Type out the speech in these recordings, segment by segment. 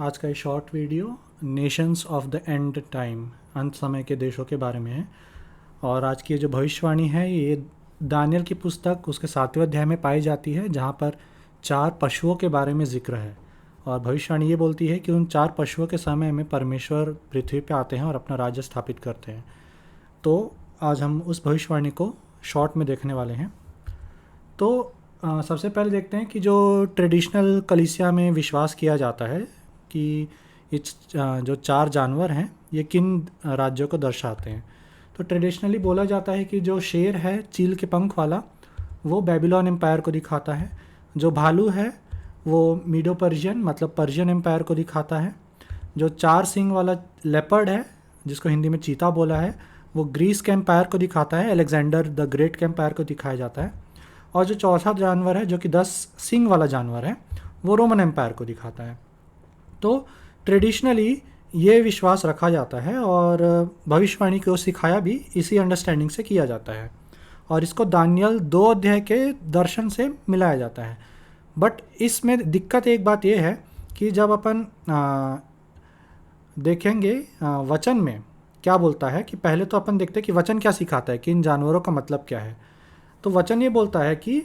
आज का ये short video Nations of the end time, अंत समय के देशों के बारे में है। और आज की ये जो भविष्यवाणी है ये दानियल की पुस्तक उसके 7वें अध्याय में पाई जाती है, जहाँ पर 4 पशुओं के बारे में जिक्र है। और भविष्यवाणी ये बोलती है कि उन 4 पशुओं के समय में परमेश्वर पृथ्वी पे आते हैं और अपना राज्य स्थापित करते हैं। तो आज हम उस भविष्यवाणी को शॉर्ट में देखने वाले हैं। तो सबसे पहले देखते हैं कि जो ट्रेडिशनल कलीसिया में विश्वास किया जाता है कि ये जो 4 जानवर हैं ये किन राज्यों को दर्शाते हैं। तो ट्रेडिशनली बोला जाता है कि जो शेर है चील के पंख वाला वो बेबीलोन एम्पायर को दिखाता है, जो भालू है वो मीडो पर्शियन मतलब पर्शियन एम्पायर को दिखाता है, जो 4 सींग वाला लेपर्ड है जिसको हिंदी में चीता बोला है वो ग्रीस के एम्पायर को दिखाता है, अलेक्जेंडर द ग्रेट के एम्पायर को दिखाया जाता है। और जो चौथा जानवर है जो कि 10 सींग वाला जानवर है वो रोमन एम्पायर को दिखाता है। तो ट्रेडिशनली ये विश्वास रखा जाता है और भविष्यवाणी को सिखाया भी इसी अंडरस्टैंडिंग से किया जाता है और इसको दानियल 2 अध्याय के दर्शन से मिलाया जाता है। बट इसमें दिक्कत एक बात ये है कि जब अपन देखेंगे वचन में क्या बोलता है कि पहले तो अपन देखते हैं कि वचन क्या सिखाता है कि इन जानवरों का मतलब क्या है। तो वचन ये बोलता है कि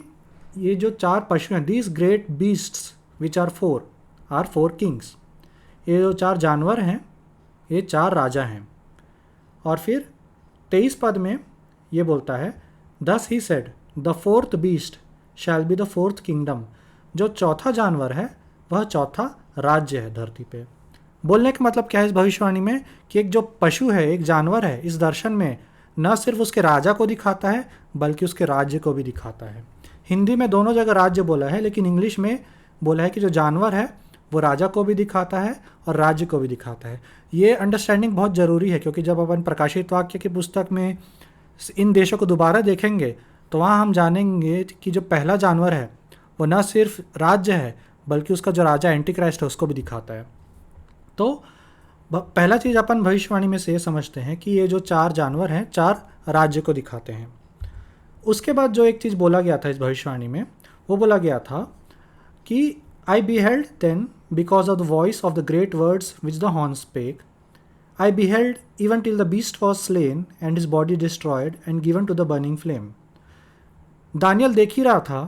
ये जो 4 पशु हैं, these great beasts which are 4 kings, ये जो 4 जानवर हैं ये 4 राजा हैं। और फिर 23 पद में ये बोलता है दस he said the 4th beast shall be the 4th kingdom, जो चौथा जानवर है वह चौथा राज्य है धरती पे। बोलने का मतलब क्या है इस भविष्यवाणी में कि एक जो पशु है, एक जानवर है, इस दर्शन में न सिर्फ उसके राजा को दिखाता है बल्कि उसके राज्य को भी दिखाता है। हिंदी में दोनों जगह राज्य बोला है लेकिन इंग्लिश में बोला है कि जो जानवर है वो राजा को भी दिखाता है और राज्य को भी दिखाता है। ये अंडरस्टैंडिंग बहुत ज़रूरी है क्योंकि जब अपन प्रकाशित वाक्य की पुस्तक में इन देशों को दोबारा देखेंगे तो वहाँ हम जानेंगे कि जो पहला जानवर है वो न सिर्फ राज्य है बल्कि उसका जो राजा एंटी क्राइस्ट है उसको भी दिखाता है। तो पहला चीज़ अपन भविष्यवाणी में से ये समझते हैं कि ये जो 4 जानवर हैं 4 राज्य को दिखाते हैं। उसके बाद जो एक चीज़ बोला गया था इस भविष्यवाणी में वो बोला गया था कि आई beheld then because of the voice of the great words which the horn spake, I beheld even till the beast was slain and his body destroyed and given to the burning flame। Daniel देख ही रहा था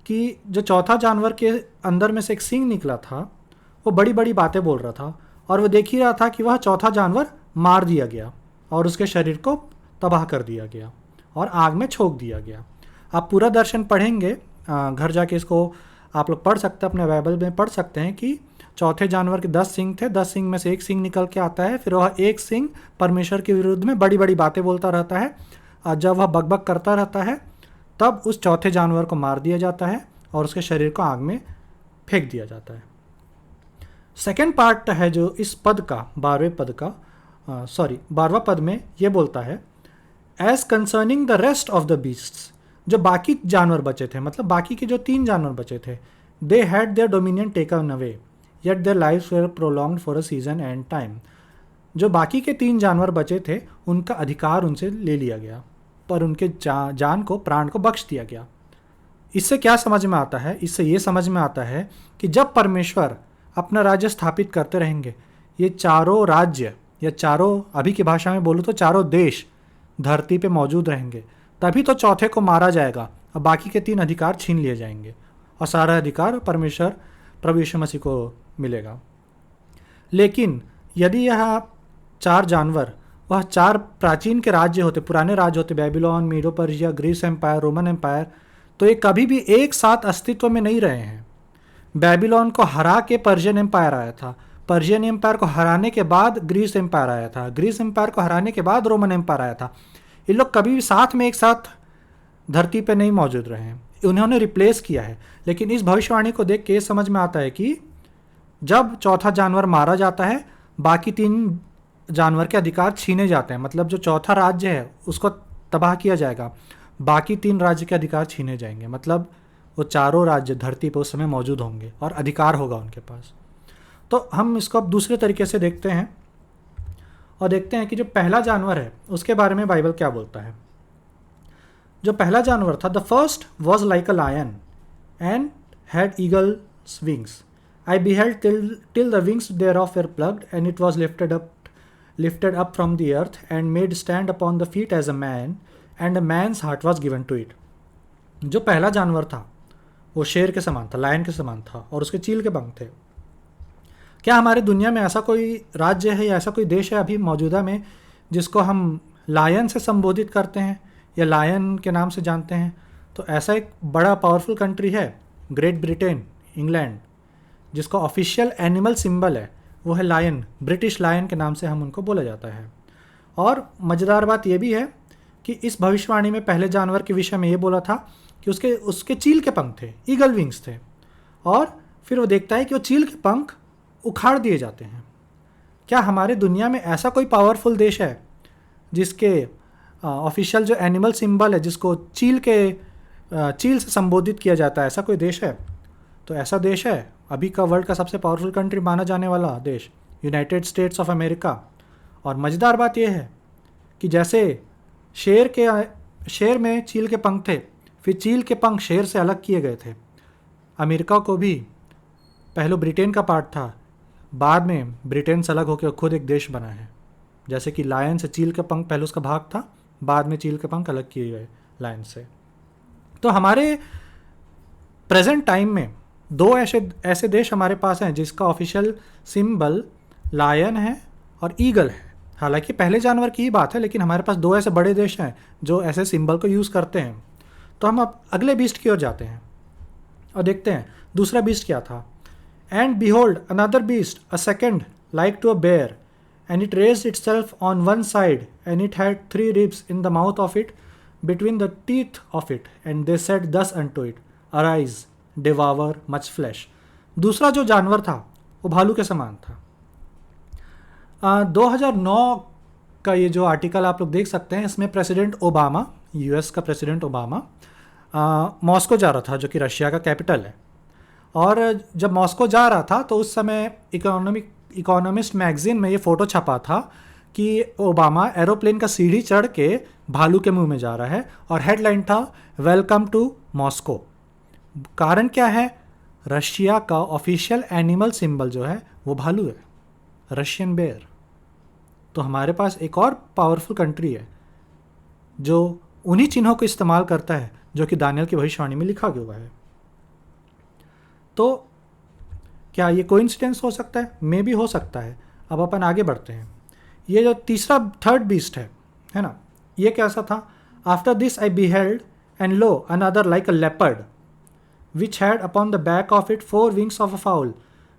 कि जो चौथा जानवर के अंदर में से एक सींग निकला था वो बड़ी बड़ी बातें बोल रहा था और वो देख ही रहा था कि वह चौथा जानवर मार दिया गया और उसके शरीर को तबाह कर दिया गया और आग में छोंक दिया गया। आप पूरा दर्शन पढ़ेंगे, घर जाके इसको आप लोग पढ़ सकते हैं, अपने बाइबल में पढ़ सकते हैं कि चौथे जानवर के 10 सींग थे, 10 सींग में से एक सींग निकल के आता है, फिर वह एक सींग परमेश्वर के विरुद्ध में बड़ी बड़ी बातें बोलता रहता है और जब वह बकबक करता रहता है तब उस चौथे जानवर को मार दिया जाता है और उसके शरीर को आग में फेंक दिया जाता है। सेकेंड पार्ट है जो इस पद का 12वां पद में ये बोलता है as concerning the rest of the beasts, जो बाकी जानवर बचे थे मतलब बाकी के जो 3 जानवर बचे थे, they had their dominion taken away yet their lives were prolonged for a season and time. जो बाकी के 3 जानवर बचे थे उनका अधिकार उनसे ले लिया गया पर उनके जान को, प्राण को बख्श दिया गया। इससे क्या समझ में आता है? इससे ये समझ में आता है कि जब परमेश्वर अपना राज्य स्थापित करते रहेंगे ये चारों राज्य या चारों, अभी की भाषा में बोलूँ तो चारों देश धरती पे मौजूद रहेंगे, तभी तो चौथे को मारा जाएगा और बाकी के 3 अधिकार छीन लिए जाएंगे और सारा अधिकार परमेश्वर प्रभु यीशु मसीह को मिलेगा। लेकिन यदि यह 4 जानवर वह 4 प्राचीन के राज्य होते, पुराने राज्य होते, Babylon, Medo Persia, Greece empire, Roman empire, तो ये कभी भी एक साथ अस्तित्व में नहीं रहे हैं। बेबीलोन को हरा के पर्शियन एम्पायर आया था, पर्शियन एम्पायर को हराने के बाद ग्रीस एम्पायर आया था, ग्रीस एम्पायर को हराने के बाद रोमन एम्पायर आया था। ये लोग कभी भी साथ में एक साथ धरती पे नहीं मौजूद रहे हैं, उन्होंने रिप्लेस किया है। लेकिन इस भविष्यवाणी को देख के ये समझ में आता है कि जब चौथा जानवर मारा जाता है बाकी 3 जानवर के अधिकार छीने जाते हैं, मतलब जो चौथा राज्य है उसको तबाह किया जाएगा, बाकी 3 राज्य के अधिकार छीने जाएंगे, मतलब वो चारों राज्य धरती पर उस समय मौजूद होंगे और अधिकार होगा उनके पास। तो हम इसको अब दूसरे तरीके से देखते हैं और देखते हैं कि जो पहला जानवर है उसके बारे में बाइबल क्या बोलता है। जो पहला जानवर था, the first was like a lion and had eagle's wings. I beheld till the wings thereof were plugged, and it was lifted up from the earth, and made stand upon the feet as a man, and a man's heart was given to it. जो पहला जानवर था वो शेर के समान था, lion के समान था, और उसके चील के पंख थे। क्या हमारे दुनिया में ऐसा कोई राज्य है या ऐसा कोई देश है अभी मौजूदा में जिसको हम लायन से संबोधित करते हैं या लायन के नाम से जानते हैं? तो ऐसा एक बड़ा पावरफुल कंट्री है ग्रेट ब्रिटेन, इंग्लैंड, जिसका ऑफिशियल एनिमल सिंबल है वो है लायन, ब्रिटिश लायन के नाम से हम उनको बोला जाता है। और मज़ेदार बात यह भी है कि इस भविष्यवाणी में पहले जानवर के विषय में ये बोला था कि उसके चील के पंख थे, ईगल विंग्स थे, और फिर वो देखता है कि वो चील के पंख उखाड़ दिए जाते हैं। क्या हमारे दुनिया में ऐसा कोई पावरफुल देश है जिसके ऑफिशियल जो एनिमल सिंबल है जिसको चील से संबोधित किया जाता है, ऐसा कोई देश है? तो ऐसा देश है अभी का वर्ल्ड का सबसे पावरफुल कंट्री माना जाने वाला देश, यूनाइटेड स्टेट्स ऑफ अमेरिका। और मज़ेदार बात यह है कि जैसे शेर में चील के पंख थे, फिर चील के पंख शेर से अलग किए गए थे। अमेरिका को भी पहले ब्रिटेन का पार्ट था, बाद में ब्रिटेन से अलग होकर खुद एक देश बना है। जैसे कि लायन से चील के पंख पहले उसका भाग था, बाद में चील के पंख अलग किए गए लायन से। तो हमारे प्रेजेंट टाइम में दो ऐसे देश हमारे पास हैं जिसका ऑफिशियल सिंबल लायन है और ईगल है। हालांकि पहले जानवर की ही बात है, लेकिन हमारे पास दो ऐसे बड़े देश हैं जो ऐसे सिंबल को यूज़ करते हैं। तो हम अब अगले बीस्ट की ओर जाते हैं और देखते हैं दूसरा बीस्ट क्या था। And behold another beast, a second like to a bear, and it raised itself on one side, and it had 3 ribs in the mouth of it, between the teeth of it, and they said thus unto it, arise, devour much flesh. दूसरा जो जानवर था वो भालू के समान था। 2009 का ये जो आर्टिकल आप लोग देख सकते हैं, इसमें प्रेसिडेंट ओबामा, यूएस का प्रेसिडेंट ओबामा मॉस्को जा रहा था, जो कि रशिया का कैपिटल है। और जब मॉस्को जा रहा था तो उस समय इकोनॉमिस्ट मैगजीन में ये फ़ोटो छपा था कि ओबामा एरोप्लेन का सीढ़ी चढ़ के भालू के मुंह में जा रहा है, और हेडलाइन था वेलकम टू मॉस्को। कारण क्या है? रशिया का ऑफिशियल एनिमल सिंबल जो है वो भालू है, रशियन बेयर। तो हमारे पास एक और पावरफुल कंट्री है जो उन्हीं चिन्हों को इस्तेमाल करता है जो कि दानियल की भविष्यवाणी में लिखा गया हुआ है। तो क्या ये कोइंसिडेंस हो सकता है? मे भी हो सकता है। अब अपन आगे बढ़ते हैं। ये जो थर्ड बीस्ट है ना, ये कैसा था? After this I beheld and lo another like a leopard which had upon the back of it 4 wings of a fowl,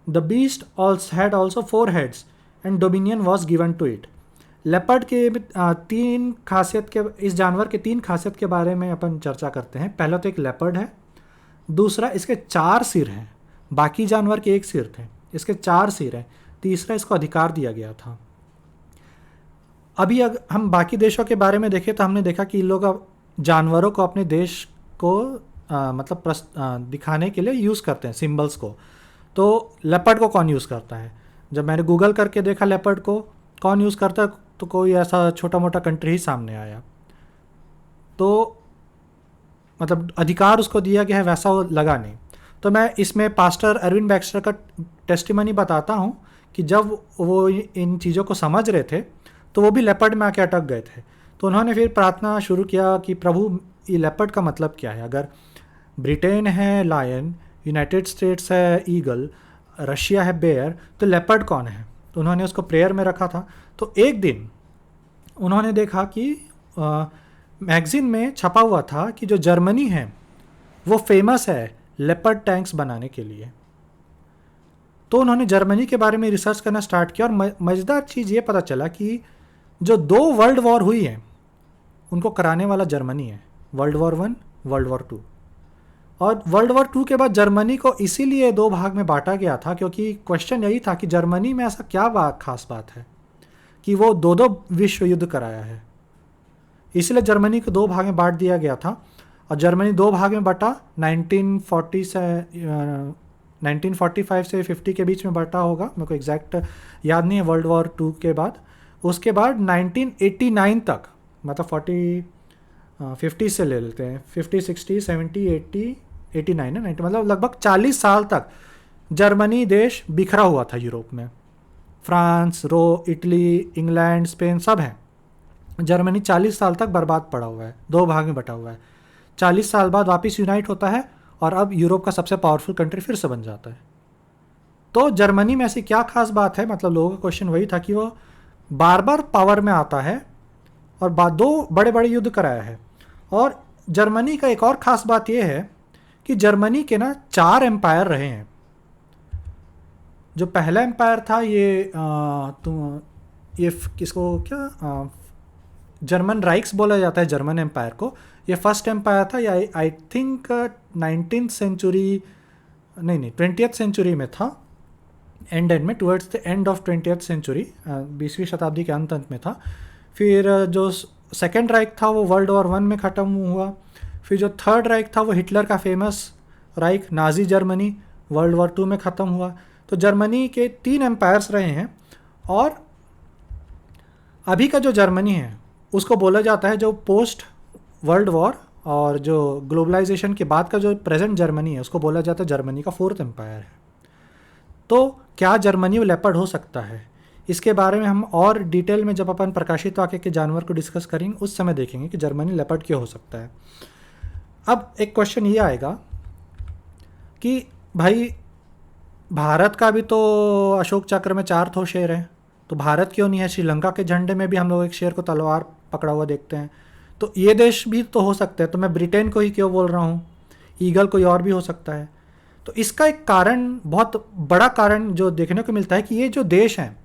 the beast had also 4 heads and dominion was given to it. Leopard के 3 खासियत के, इस जानवर के 3 खासियत के बारे में अपन चर्चा करते हैं। पहला तो एक लेपर्ड है, दूसरा इसके 4 सिर हैं, बाकी जानवर के 1 सिर थे, इसके 4 सिर हैं, तीसरा इसको अधिकार दिया गया था। अभी अगर हम बाकी देशों के बारे में देखें तो हमने देखा कि इन लोग जानवरों को अपने देश को दिखाने के लिए यूज़ करते हैं, सिंबल्स को। तो लेपर्ड को कौन यूज़ करता है? जब मैंने गूगल करके देखा लेपर्ड को कौन यूज़ करता है, तो कोई ऐसा छोटा मोटा कंट्री ही सामने आया। तो मतलब अधिकार उसको दिया गया है वैसा वो लगा नहीं। तो मैं इसमें पास्टर अरविंद बैक्स्टर का टेस्टिमनी बताता हूँ कि जब वो इन चीज़ों को समझ रहे थे तो वो भी लेपर्ड में आके अटक गए थे। तो उन्होंने फिर प्रार्थना शुरू किया कि प्रभु, ये लेपर्ड का मतलब क्या है? अगर ब्रिटेन है लायन, यूनाइटेड स्टेट्स है ईगल, रशिया है बेयर, तो लेपर्ड कौन है? तो उन्होंने उसको प्रेयर में रखा था। तो एक दिन उन्होंने देखा कि मैगजीन में छपा हुआ था कि जो जर्मनी है वो फेमस है लेपर्ड टैंक्स बनाने के लिए। तो उन्होंने जर्मनी के बारे में रिसर्च करना स्टार्ट किया, और मज़ेदार चीज़ ये पता चला कि जो 2 वर्ल्ड वॉर हुई है उनको कराने वाला जर्मनी है, वर्ल्ड वॉर 1, वर्ल्ड वॉर 2। और वर्ल्ड वॉर 2 के बाद जर्मनी को इसीलिए 2 भाग में बांटा गया था क्योंकि क्वेश्चन यही था कि जर्मनी में ऐसा क्या खास बात है कि वो 2 विश्व युद्ध कराया है। इसलिए जर्मनी को 2 भाग में बांट दिया गया था, और जर्मनी 2 भाग में बटा 1945 से 50 के बीच में बटा होगा, मेरे को एग्जैक्ट याद नहीं है, वर्ल्ड वॉर 2 के बाद। उसके बाद 1989 तक, मतलब 50 से ले लेते हैं, 50, 60, 70, 80, 89 है, 90, मतलब लगभग 40 साल तक जर्मनी देश बिखरा हुआ था यूरोप में, फ्रांस, इटली, इंग्लैंड, स्पेन सब हैं। जर्मनी 40 साल तक बर्बाद पड़ा हुआ है, दो भाग में बटा हुआ है। 40 साल बाद वापस यूनाइट होता है और अब यूरोप का सबसे पावरफुल कंट्री फिर से बन जाता है। तो जर्मनी में ऐसी क्या खास बात है, मतलब लोगों का क्वेश्चन वही था कि वो बार बार पावर में आता है और दो बड़े बड़े युद्ध कराया है। और जर्मनी का एक और ख़ास बात यह है कि जर्मनी के ना 4 एम्पायर रहे हैं। जो पहला एम्पायर था ये किसको क्या जर्मन राइक्स बोला जाता है जर्मन एम्पायर को। ये फर्स्ट एम्पायर था, या आई थिंक 19th सेंचुरी, नहीं 20th सेंचुरी में था, एंड में towards the end of 20th century, 20वीं शताब्दी के अंत में था। फिर जो सेकेंड राइक था वो वर्ल्ड वॉर 1 में ख़त्म हुआ। फिर जो थर्ड राइक था वो हिटलर का famous Reich Nazi Germany world war 2 में ख़त्म हुआ। तो जर्मनी के 3 एम्पायर्स रहे हैं। और अभी का जो जर्मनी है उसको बोला जाता है, जो पोस्ट वर्ल्ड वॉर और जो ग्लोबलाइजेशन के बाद का जो प्रेजेंट जर्मनी है उसको बोला जाता है जर्मनी का 4th एम्पायर है। तो क्या जर्मनी लेपर्ड हो सकता है, इसके बारे में हम और डिटेल में जब अपन प्रकाशित वाक्य के जानवर को डिस्कस करेंगे उस समय देखेंगे कि जर्मनी लेपर्ड क्यों हो सकता है। अब एक क्वेश्चन ये आएगा कि भाई भारत का भी तो अशोक चक्र में 4 ठो शेर हैं, तो भारत क्यों नहीं है? श्रीलंका के झंडे में भी हम लोग एक शेर को तलवार पकड़ा हुआ देखते हैं, तो ये देश भी तो हो सकते हैं। तो मैं ब्रिटेन को ही क्यों बोल रहा हूँ, ईगल कोई और भी हो सकता है। तो इसका एक कारण, बहुत बड़ा कारण जो देखने को मिलता है कि ये जो देश हैं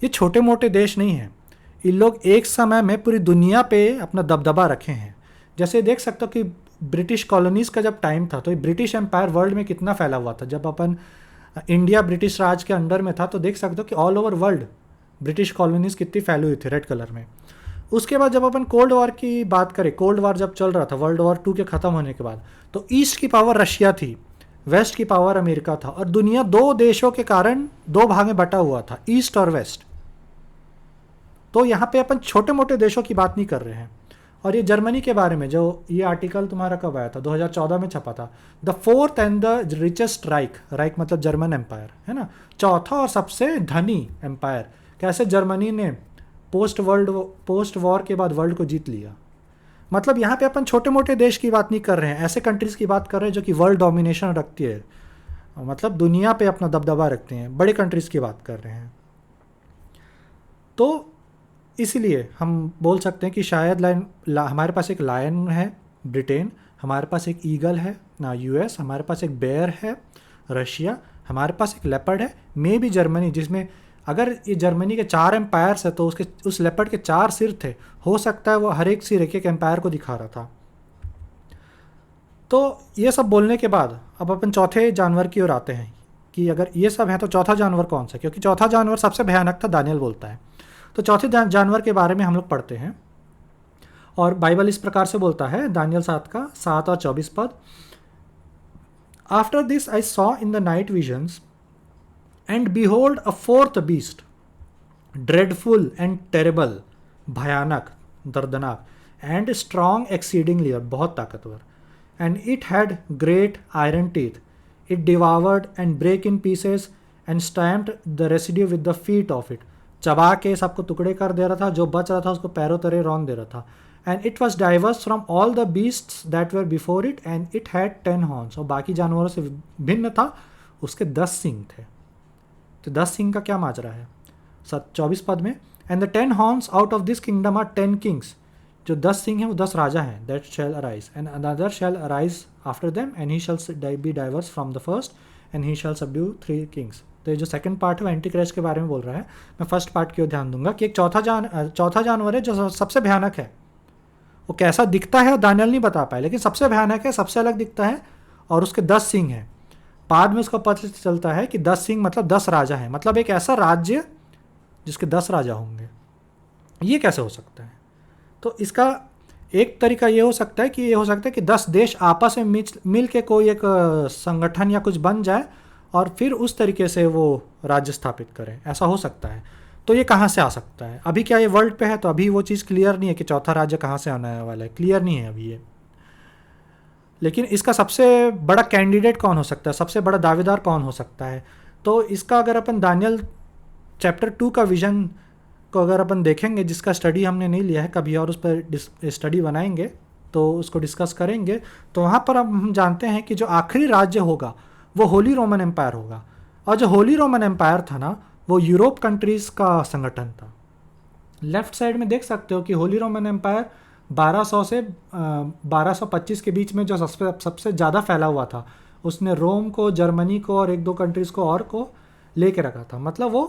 ये छोटे मोटे देश नहीं हैं। इन लोग एक समय में पूरी दुनिया पे अपना दबदबा रखे हैं। जैसे देख सकते हो कि ब्रिटिश कॉलोनीज़ का जब टाइम था तो ये ब्रिटिश एम्पायर वर्ल्ड में कितना फैला हुआ था। जब अपन इंडिया ब्रिटिश राज के अंडर में था तो देख सकते हो कि all over world British colonies कितनी फैली हुई थी रेड कलर में। उसके बाद जब अपन कोल्ड वॉर की बात करें, कोल्ड वॉर जब चल रहा था वर्ल्ड वॉर 2 के ख़त्म होने के बाद, तो ईस्ट की पावर रशिया थी, वेस्ट की पावर अमेरिका था, और दुनिया 2 देशों के कारण 2 भाग में बटा हुआ था, ईस्ट और वेस्ट। तो यहाँ पे अपन छोटे मोटे देशों की बात नहीं कर रहे हैं। और ये जर्मनी के बारे में जो ये आर्टिकल तुम्हारा कब आया था, 2014 में छपा था, the 4th and the richest Reich, Reich मतलब जर्मन एम्पायर है ना, चौथा और सबसे धनी एम्पायर। कैसे जर्मनी ने पोस्ट वॉर के बाद वर्ल्ड को जीत लिया। मतलब यहाँ पे अपन छोटे मोटे देश की बात नहीं कर रहे हैं, ऐसे कंट्रीज़ की बात कर रहे हैं जो कि वर्ल्ड डोमिनेशन रखती है, मतलब दुनिया पे अपना दबदबा रखते हैं, बड़े कंट्रीज़ की बात कर रहे हैं। तो इसलिए हम बोल सकते हैं कि शायद हमारे पास एक लायन है ब्रिटेन, हमारे पास एक ईगल है ना यूएस, हमारे पास एक बेयर है रशिया, हमारे पास एक लेपर्ड है, मे भी जर्मनी, जिसमें अगर ये जर्मनी के 4 एम्पायर्स है तो उस लेपर्ड के 4 सिर थे। हो सकता है वो हर एक सिर एक एम्पायर को दिखा रहा था। तो ये सब बोलने के बाद अब अपन चौथे जानवर की ओर आते हैं कि अगर ये सब है तो चौथा जानवर कौन सा, क्योंकि चौथा जानवर सबसे भयानक था, दानियल बोलता है। तो चौथे जानवर के बारे में हम लोग पढ़ते हैं और बाइबल इस प्रकार से बोलता है, दानियल 7 का 7 और 24 पद। After this I saw in the night visions and behold a 4th beast, dreadful and terrible, भयानक, दर्दनाक, एंड स्ट्रॉन्ग एक्सीडिंगली, और बहुत ताकतवर, and it had great iron teeth, it devoured and break in pieces and stamped the residue with the feet of it, चबा के सबको टुकड़े कर दे रहा था, जो बच रहा था उसको पैरों तले रौंद दे रहा था। And it was diverse from all the beasts that were before it and it had 10 horns, और बाकी जानवरों से भिन्न था, उसके 10 सींग थे। तो 10 सींग का क्या माजरा है 24 पद में, and the 10 horns out of this kingdom are 10 kings, जो 10 सिंह हैं वो 10 राजा हैं, that shall arise, and another shall arise after them and he shall be diverse from the first and he shall subdue 3 kings. तो ये जो second part है वो एंटी क्राइस्ट के बारे में बोल रहा है। मैं फर्स्ट पार्ट की ओर ध्यान दूंगा कि एक चौथा जानवर है जो सबसे भयानक है। वो कैसा दिखता है दानियल नहीं बता पाए, लेकिन सबसे भयानक है, सबसे अलग दिखता है, और उसके 10 सिंह हैं। बाद में उसको पता चलता है कि 10 सिंह मतलब 10 राजा हैं, मतलब एक ऐसा राज्य जिसके 10 राजा होंगे। ये कैसे हो सकता है? तो इसका एक तरीका ये हो सकता है कि 10 देश आपस में मिल के कोई एक संगठन या कुछ बन जाए और फिर उस तरीके से वो राज्य स्थापित करें, ऐसा हो सकता है। तो ये कहाँ से आ सकता है? अभी क्या ये वर्ल्ड पे है, तो अभी वो चीज़ क्लियर नहीं है कि चौथा राज्य कहाँ से आने वाला है, क्लियर नहीं है अभी ये। लेकिन इसका सबसे बड़ा कैंडिडेट कौन हो सकता है, सबसे बड़ा दावेदार कौन हो सकता है? तो इसका अगर अपन दानियल चैप्टर 2 का विजन को अगर अपन देखेंगे, जिसका स्टडी हमने नहीं लिया है, कभी और उस पर स्टडी बनाएंगे तो उसको डिस्कस करेंगे, तो वहाँ पर हम जानते हैं कि जो आखिरी राज्य होगा वो होली रोमन एम्पायर होगा। और जो होली रोमन एम्पायर था ना, वो यूरोप कंट्रीज़ का संगठन था। लेफ्ट साइड में देख सकते हो कि होली रोमन एम्पायर 1200 से 1225 के बीच में जो सबसे ज़्यादा फैला हुआ था, उसने रोम को, जर्मनी को और एक दो कंट्रीज़ को और को लेके रखा था। मतलब वो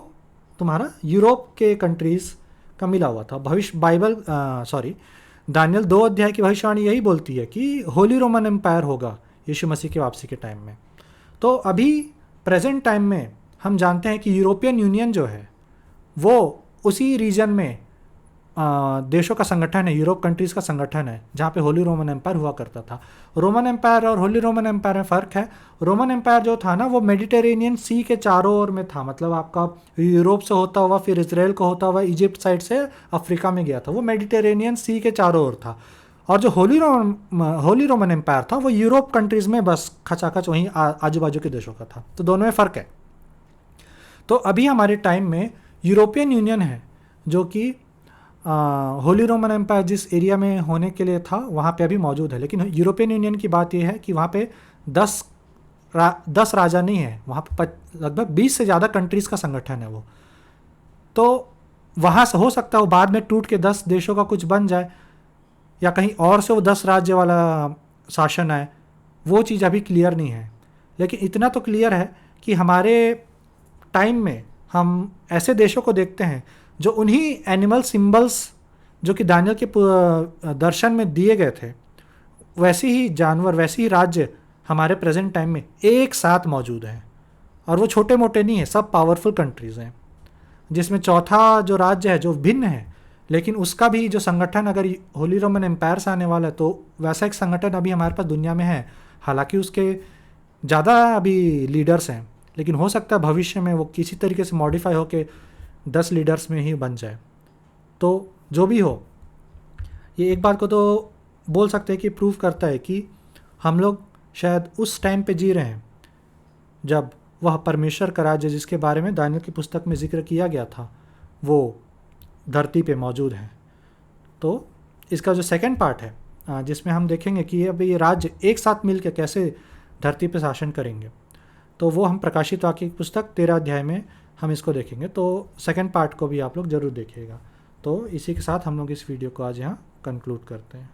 तुम्हारा यूरोप के कंट्रीज़ का मिला हुआ था। भविष्य बाइबल दानियल 2 अध्याय की भविष्यवाणी यही बोलती है कि होली रोमन एम्पायर होगा यीशु मसीह की वापसी के टाइम में। तो अभी प्रेजेंट टाइम में हम जानते हैं कि यूरोपियन यूनियन जो है वो उसी रीजन में देशों का संगठन है, यूरोप कंट्रीज़ का संगठन है, जहाँ पे होली रोमन एम्पायर हुआ करता था। रोमन एम्पायर और होली रोमन एम्पायर में फ़र्क है। रोमन एम्पायर जो था ना, वो मेडिटेरेनियन सी के चारों ओर में था। मतलब आपका यूरोप से होता हुआ, फिर इजराइल को होता हुआ, इजिप्ट साइड से अफ्रीका में गया था। वो मेडिटेरेनियन सी के चारों ओर था। और जो होली रोमन एम्पायर था वो यूरोप कंट्रीज़ में बस खचाखच वहीं आजू बाजू के देशों का था। तो दोनों में फ़र्क है। तो अभी हमारे टाइम में यूरोपियन यूनियन है, जो कि होली रोमन एम्पायर जिस एरिया में होने के लिए था वहाँ पे अभी मौजूद है। लेकिन यूरोपियन यूनियन की बात यह है कि वहाँ पे 10 राजा नहीं है, वहाँ पे लगभग 20 से ज़्यादा कंट्रीज़ का संगठन है वो। तो वहाँ से हो सकता है वो बाद में टूट के 10 देशों का कुछ बन जाए, या कहीं और से वो 10 राज्य वाला शासन आए। वो चीज़ अभी क्लियर नहीं है। लेकिन इतना तो क्लियर है कि हमारे टाइम में हम ऐसे देशों को देखते हैं जो उन्हीं एनिमल सिंबल्स जो कि दानियल के दर्शन में दिए गए थे, वैसे ही जानवर, वैसे ही राज्य हमारे प्रेजेंट टाइम में एक साथ मौजूद हैं। और वो छोटे मोटे नहीं हैं, सब पावरफुल कंट्रीज़ हैं। जिसमें चौथा जो राज्य है जो भिन्न है, लेकिन उसका भी जो संगठन अगर होली रोमन एम्पायर से आने वाला है, तो वैसा एक संगठन अभी हमारे पास दुनिया में है। हालांकि उसके ज़्यादा अभी लीडर्स हैं, लेकिन हो सकता है भविष्य में वो किसी तरीके से मॉडिफाई होकर 10 लीडर्स में ही बन जाए। तो जो भी हो, ये एक बात को तो बोल सकते हैं कि प्रूव करता है कि हम लोग शायद उस टाइम पे जी रहे हैं जब वह परमेश्वर का राज्य, जिसके बारे में दानियल की पुस्तक में जिक्र किया गया था, वो धरती पे मौजूद है। तो इसका जो सेकंड पार्ट है, जिसमें हम देखेंगे कि अब ये राज्य एक साथ मिलकर कैसे धरती पे शासन करेंगे, तो वो हम प्रकाशित वाक्य की पुस्तक 13 अध्याय में हम इसको देखेंगे। तो सेकंड पार्ट को भी आप लोग ज़रूर देखिएगा। तो इसी के साथ हम लोग इस वीडियो को आज यहाँ कंक्लूड करते हैं।